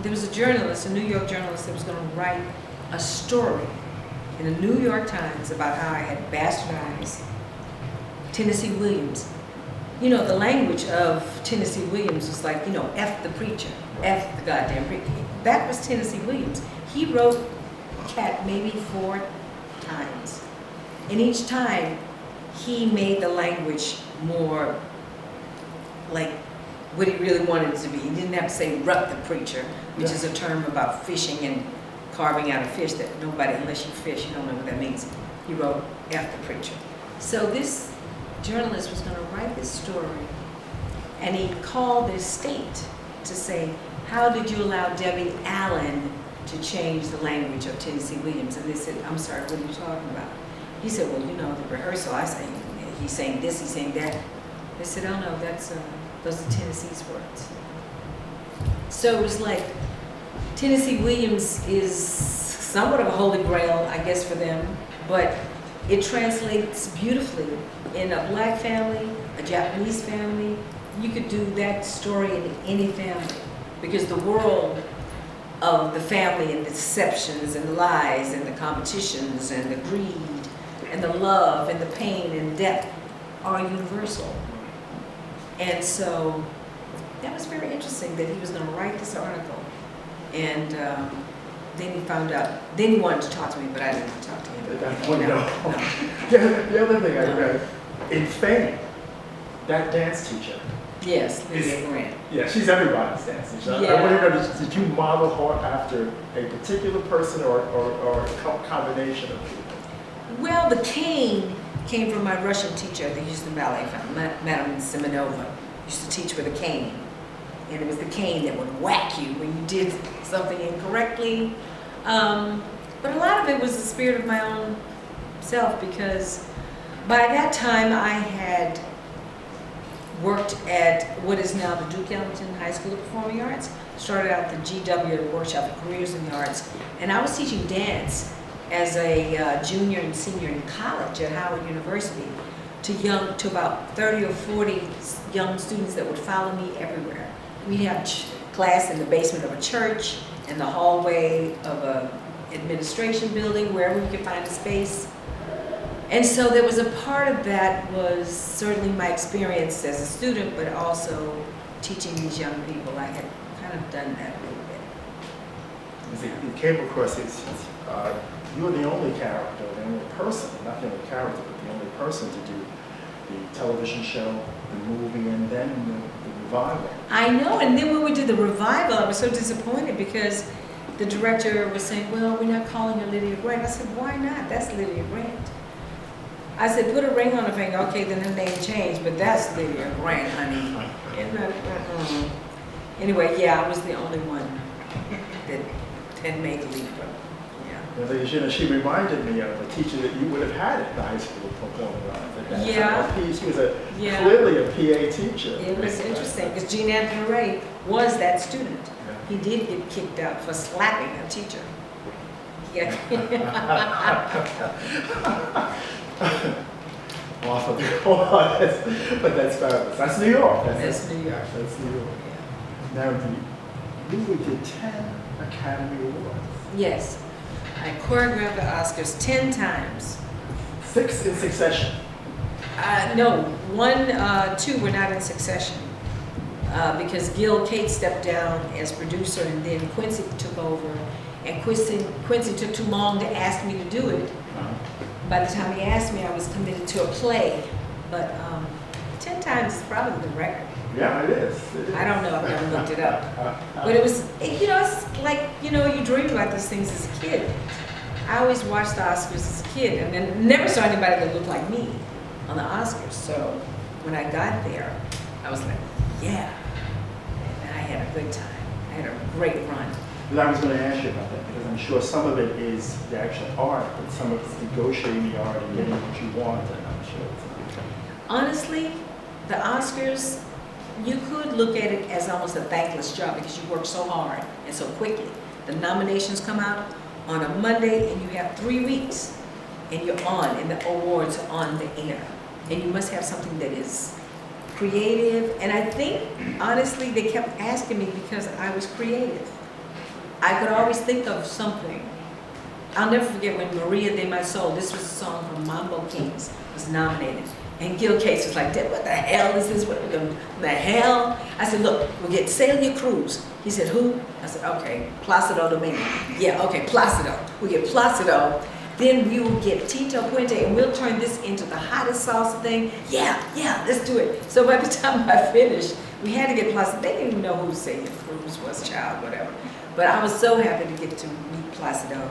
There was a journalist, a New York journalist, that was going to write a story in the New York Times about how I had bastardized Tennessee Williams. You know, the language of Tennessee Williams was like, you know, F the preacher, F the goddamn preacher. That was Tennessee Williams. He wrote Cat maybe 4 times. And each time, he made the language more like what he really wanted it to be. He didn't have to say "rut the preacher," which is a term about fishing and carving out a fish that nobody, unless you fish, you don't know what that means. He wrote "F the preacher." So this journalist was going to write this story, and he called the state to say, how did you allow Debbie Allen to change the language of Tennessee Williams? And they said, I'm sorry, what are you talking about? He said, well, you know, the rehearsal, I sang, he's saying this, he's saying that. They said, oh no, those are Tennessee's words. So it was like, Tennessee Williams is somewhat of a holy grail, I guess, for them, but it translates beautifully in a black family, a Japanese family. You could do that story in any family, because the world of the family and the deceptions and the lies and the competitions and the greed and the love and the pain and death are universal. And so that was very interesting that he was going to write this article. And then he found out, then he wanted to talk to me, but I didn't want to talk to him. The other thing I read, in Fame, that dance teacher. Yes, Lydia Grant. Yeah, she's everybody's dance teacher. Yeah. I want to know, did you model her after a particular person or a combination of people? Well, the cane came from my Russian teacher at the Houston Ballet, Madame Simonova. Used to teach with a cane. And it was the cane that would whack you when you did something incorrectly. But a lot of it was the spirit of my own self, because by that time I had worked at what is now the Duke Ellington High School of Performing Arts. Started out the GW, the Workshop for Careers in the Arts. And I was teaching dance as a junior and senior in college at Howard University to about 30 or 40 young students that would follow me everywhere. We'd have class in the basement of a church, in the hallway of a administration building, wherever we could find a space. And so there was a part of that was certainly my experience as a student, but also teaching these young people. I had kind of done that a little bit. You came across you were the only character, the only person, not the only character, but the only person to do the television show, the movie, and then the revival. I know, and then when we did the revival, I was so disappointed because the director was saying, well, we're not calling her Lydia Grant. I said, why not? That's Lydia Grant. I said, put a ring on her finger. Okay, then her name changed, but that's Lydia Grant, honey. And, anyway, yeah, I was the only one that had made the leap. Yeah. She reminded me of a teacher that you would have had at the High School of Performing Arts. Yeah. She was clearly a PA teacher. It was interesting because Gene Anthony Ray was that student. Yeah. He did get kicked out for slapping a teacher. Yeah. Off of the course, but that's fabulous. That's New York. That's New York. That's New York. Yeah. Now, you did 10 Academy Awards. Yes. I choreographed the Oscars 10 times. 6 in succession. No, 1, 2 were not in succession because Gil Kate stepped down as producer, and then Quincy took over. And Quincy took too long to ask me to do it. By the time he asked me, I was committed to a play. But 10 times is probably the record. Yeah, it is. I don't know. I've never looked it up. But it was, it's like, you dream about these things as a kid. I always watched the Oscars as a kid and then never saw anybody that looked like me on the Oscars. So when I got there, I was like, yeah. And I had a good time. I had a great run. Well, I was going to ask you about that because I'm sure some of it is the actual art, but some of it's negotiating the art and getting what you want, and I'm sure it's not. Honestly, the Oscars, you could look at it as almost a thankless job because you work so hard and so quickly. The nominations come out on a Monday and you have 3 weeks and you're on, and the awards are on the air. And you must have something that is creative, and I think, honestly, they kept asking me because I was creative. I could always think of something. I'll never forget when Maria de My Soul, this was a song from Mambo Kings, was nominated. And Gil Case was like, what the hell is this? What the hell? I said, look, we'll get Celia Cruz. He said, who? I said, okay, Placido Domingo. Yeah, okay, Placido. We get Placido. Then we will get Tito Puente, and we'll turn this into the hottest salsa thing. Yeah, let's do it. So by the time I finished, we had to get Placido. They didn't even know who Celia Cruz was, child, whatever. But I was so happy to get to meet Placido.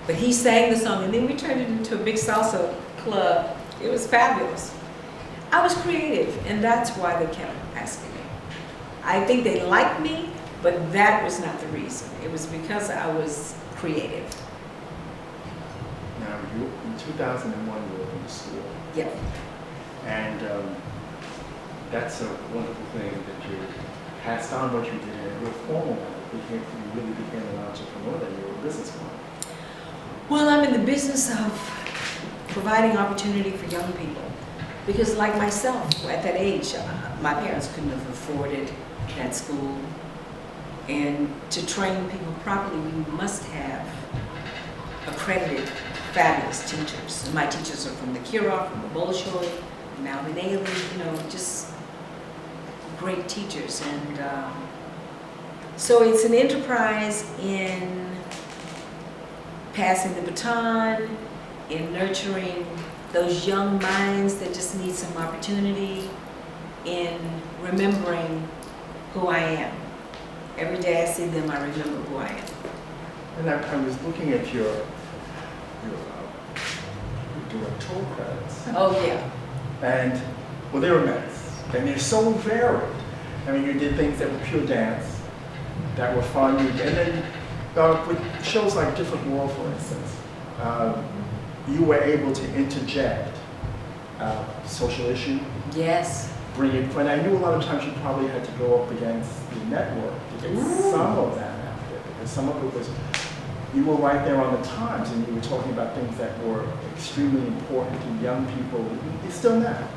But he sang the song, and then we turned it into a big salsa club. It was fabulous. I was creative, and that's why they kept asking me. I think they liked me, but that was not the reason. It was because I was creative. Now, in 2001, you opened a school. Yeah. And that's a wonderful thing that you passed on what you did in a real formal way. You really became an entrepreneur, that you were a businesswoman. Well, I'm in the business of providing opportunity for young people. Because like myself, at that age, my parents couldn't have afforded that school. And to train people properly, you must have accredited, fabulous teachers. And my teachers are from the Kirov, from the Bolshoi, Malvin Ailey, just great teachers. And so it's an enterprise in passing the baton, in nurturing those young minds that just need some opportunity, in remembering who I am. Every day I see them, I remember who I am. And I was looking at your directorial credits. Oh yeah. And, well, they were immense. And they're so varied. I mean, you did things that were pure dance, that were fun. And then with shows like Different World, for instance, you were able to interject social issue. Yes. Bring it, and I knew a lot of times you probably had to go up against the network to get some of that out there, because some of it was, you were right there on the times, and you were talking about things that were extremely important to young people. It's still now.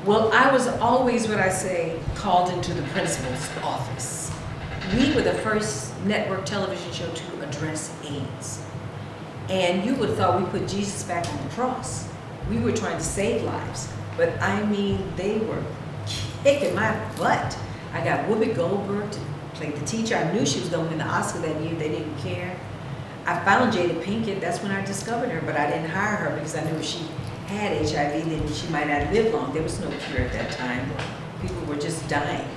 Well, I was always, what I say, called into the principal's office. We were the first network television show to address AIDS. And you would have thought we put Jesus back on the cross. We were trying to save lives. But I mean, they were kicking my butt. I got Whoopi Goldberg to play the teacher. I knew she was going to win the Oscar that year. They didn't care. I found Jada Pinkett. That's when I discovered her, but I didn't hire her because I knew if she had HIV, then she might not live long. There was no cure at that time. People were just dying.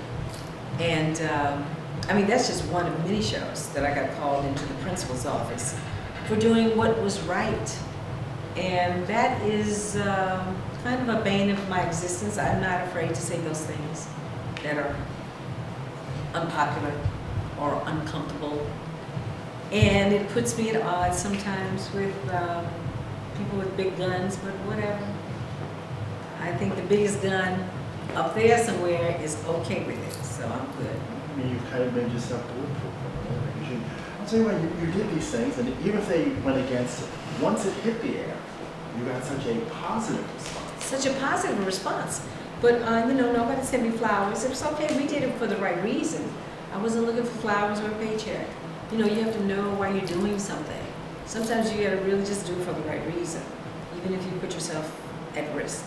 And I mean, that's just one of many shows that I got called into the principal's office for doing what was right. And that is kind of a bane of my existence. I'm not afraid to say those things that are unpopular or uncomfortable. And it puts me at odds sometimes with people with big guns, but whatever. I think the biggest gun up there somewhere is okay with it, so I'm good. I mean, you've kind of made yourself bulletproof. I'll tell you what, you did these things, and even if they went against it, once it hit the air, you got such a positive response. Such a positive response. But, nobody sent me flowers. It was okay, we did it for the right reason. I wasn't looking for flowers or a paycheck. You have to know why you're doing something. Sometimes you gotta really just do it for the right reason, even if you put yourself at risk.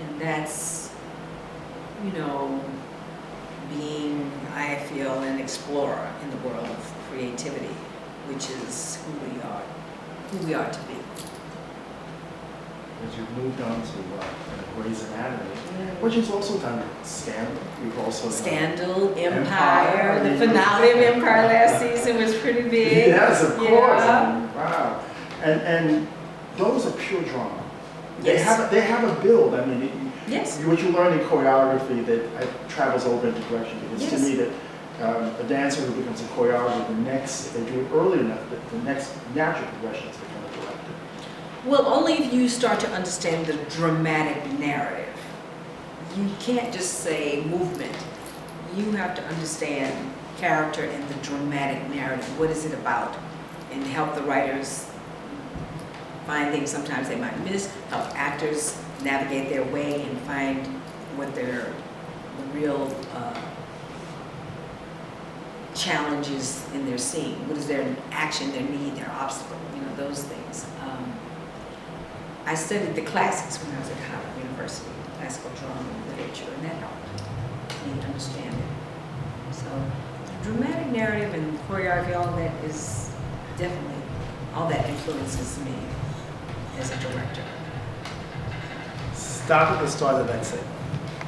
And that's, being, I feel, an explorer in the world of creativity, which is who we are to be. As you've moved on to Grey's Anatomy, which is also done Scandal. You've also done Scandal, Empire. The finale of Empire last season was pretty big. Yes, of course. Yeah. Wow. And those are pure drama. Yes. They have a build. I mean, Yes. What you learn in choreography that travels over into direction. Because to me, that a dancer who becomes a choreographer, if they do it early enough, the next natural progression is to become a director. Well, only if you start to understand the dramatic narrative. You can't just say movement. You have to understand character and the dramatic narrative. What is it about? And help the writers find things sometimes they might miss, help actors navigate their way and find what their the real challenges in their scene. What is their action, their need, their obstacle, those things. I studied the classics when I was at Howard University, classical drama and literature, and that helped me understand it. So dramatic narrative and choreography, all that is definitely, all that influences me as a director. Stop at the start of that scene.